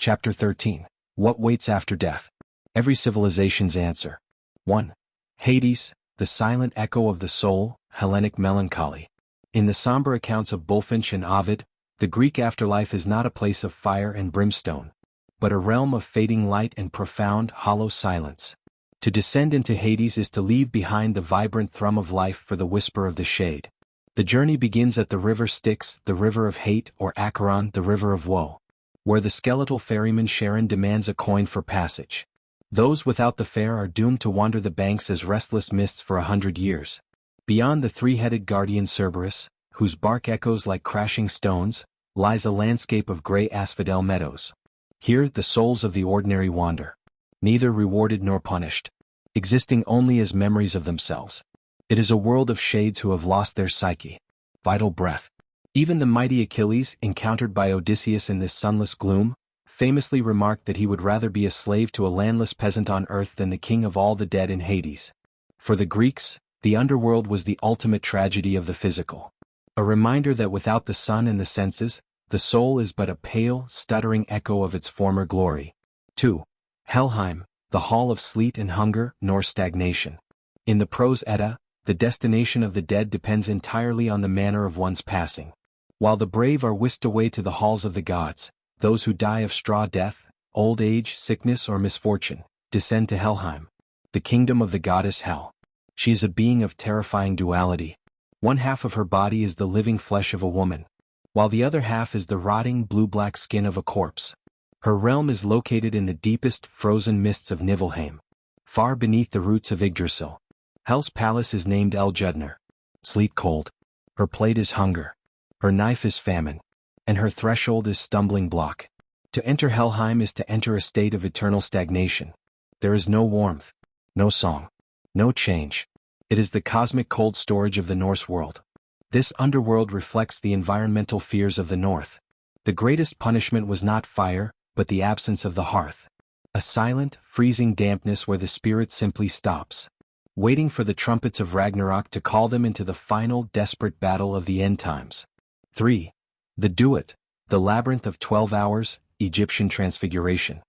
Chapter 13. What waits after death? Every civilization's answer. 1. Hades, the silent echo of the soul, Hellenic melancholy. In the somber accounts of Bulfinch and Ovid, the Greek afterlife is not a place of fire and brimstone, but a realm of fading light and profound, hollow silence. To descend into Hades is to leave behind the vibrant thrum of life for the whisper of the shade. The journey begins at the river Styx, the river of hate, or Acheron, the river of woe, where the skeletal ferryman Charon demands a coin for passage. Those without the fare are doomed to wander the banks as restless mists for 100 years. Beyond the three-headed guardian Cerberus, whose bark echoes like crashing stones, lies a landscape of gray asphodel meadows. Here the souls of the ordinary wander, neither rewarded nor punished, existing only as memories of themselves. It is a world of shades who have lost their psyche, vital breath. Even the mighty Achilles, encountered by Odysseus in this sunless gloom, famously remarked that he would rather be a slave to a landless peasant on earth than the king of all the dead in Hades. For the Greeks, the underworld was the ultimate tragedy of the physical. A reminder that without the sun and the senses, the soul is but a pale, stuttering echo of its former glory. 2. Helheim, the hall of sleet and hunger, nor stagnation. In the prose Edda, the destination of the dead depends entirely on the manner of one's passing. While the brave are whisked away to the halls of the gods, those who die of straw death, old age, sickness, or misfortune, descend to Helheim, the kingdom of the goddess Hel. She is a being of terrifying duality. One half of her body is the living flesh of a woman, while the other half is the rotting blue-black skin of a corpse. Her realm is located in the deepest, frozen mists of Niflheim, far beneath the roots of Yggdrasil. Hel's palace is named El Judner, sleet cold. Her plate is hunger. Her knife is famine, and her threshold is stumbling block. To enter Helheim is to enter a state of eternal stagnation. There is no warmth, no song, no change. It is the cosmic cold storage of the Norse world. This underworld reflects the environmental fears of the North. The greatest punishment was not fire, but the absence of the hearth. A silent, freezing dampness where the spirit simply stops, waiting for the trumpets of Ragnarok to call them into the final, desperate battle of the end times. 3. The Duat, the labyrinth of 12 hours, Egyptian transfiguration.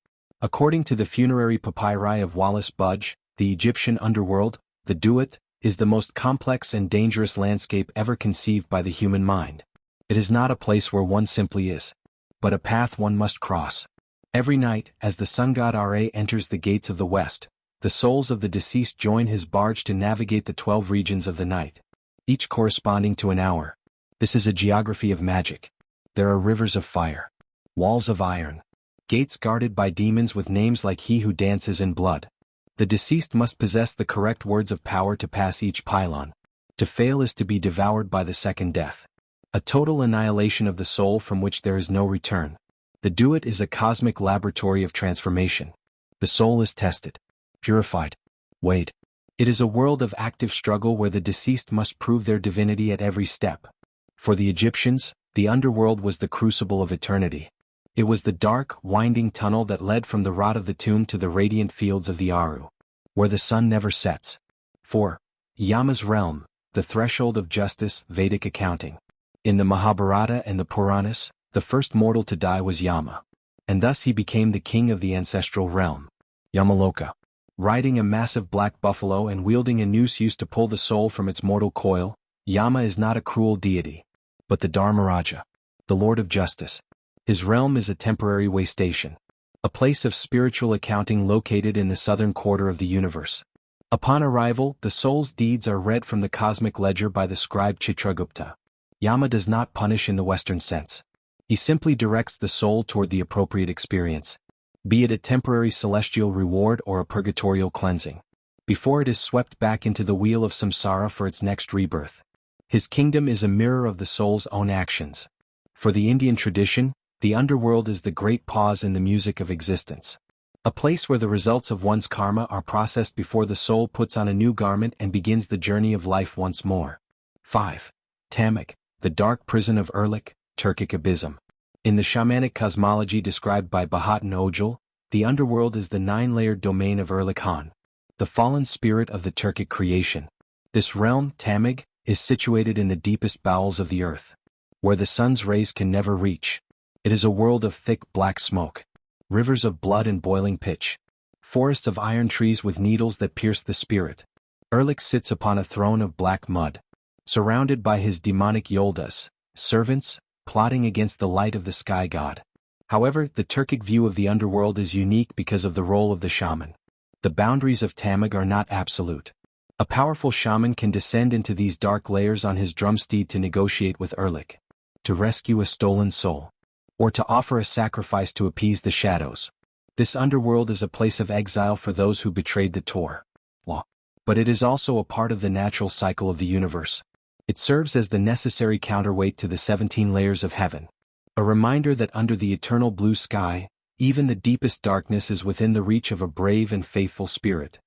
According to the funerary papyri of Wallace Budge, the Egyptian underworld, the Duat, is the most complex and dangerous landscape ever conceived by the human mind. It is not a place where one simply is, but a path one must cross. Every night, as the sun god Ra enters the gates of the west, the souls of the deceased join his barge to navigate the 12 regions of the night, each corresponding to an hour. This is a geography of magic. There are rivers of fire, walls of iron, gates guarded by demons with names like He Who Dances in Blood. The deceased must possess the correct words of power to pass each pylon. To fail is to be devoured by the second death, a total annihilation of the soul from which there is no return. The Duat is a cosmic laboratory of transformation. The soul is tested, purified, weighed. It is a world of active struggle where the deceased must prove their divinity at every step. For the Egyptians, the underworld was the crucible of eternity. It was the dark, winding tunnel that led from the rot of the tomb to the radiant fields of the Aru, where the sun never sets. 4. Yama's realm, the threshold of justice, Vedic accounting. In the Mahabharata and the Puranas, the first mortal to die was Yama, and thus he became the king of the ancestral realm, Yamaloka. Riding a massive black buffalo and wielding a noose used to pull the soul from its mortal coil, Yama is not a cruel deity, but the Dharmaraja, the Lord of Justice. His realm is a temporary way station, a place of spiritual accounting located in the southern quarter of the universe. Upon arrival, the soul's deeds are read from the cosmic ledger by the scribe Chitragupta. Yama does not punish in the Western sense. He simply directs the soul toward the appropriate experience, be it a temporary celestial reward or a purgatorial cleansing, before it is swept back into the wheel of samsara for its next rebirth. His kingdom is a mirror of the soul's own actions. For the Indian tradition, the underworld is the great pause in the music of existence, a place where the results of one's karma are processed before the soul puts on a new garment and begins the journey of life once more. 5. Tamik, the dark prison of Erlik, Turkic abysm. In the shamanic cosmology described by Baha'u'llah Ojal, the underworld is the 9-layered domain of Erlik Han, the fallen spirit of the Turkic creation. This realm, Tamig, is situated in the deepest bowels of the earth, where the sun's rays can never reach. It is a world of thick black smoke. rivers of blood and boiling pitch, forests of iron trees with needles that pierce the spirit. Erlik sits upon a throne of black mud, surrounded by his demonic Yoldas, servants, plotting against the light of the sky god. However, the Turkic view of the underworld is unique because of the role of the shaman. The boundaries of Tamig are not absolute. A powerful shaman can descend into these dark layers on his drumsteed to negotiate with Erlik, to rescue a stolen soul, or to offer a sacrifice to appease the shadows. This underworld is a place of exile for those who betrayed the Torah law. But it is also a part of the natural cycle of the universe. It serves as the necessary counterweight to the 17 layers of heaven. A reminder that under the eternal blue sky, even the deepest darkness is within the reach of a brave and faithful spirit.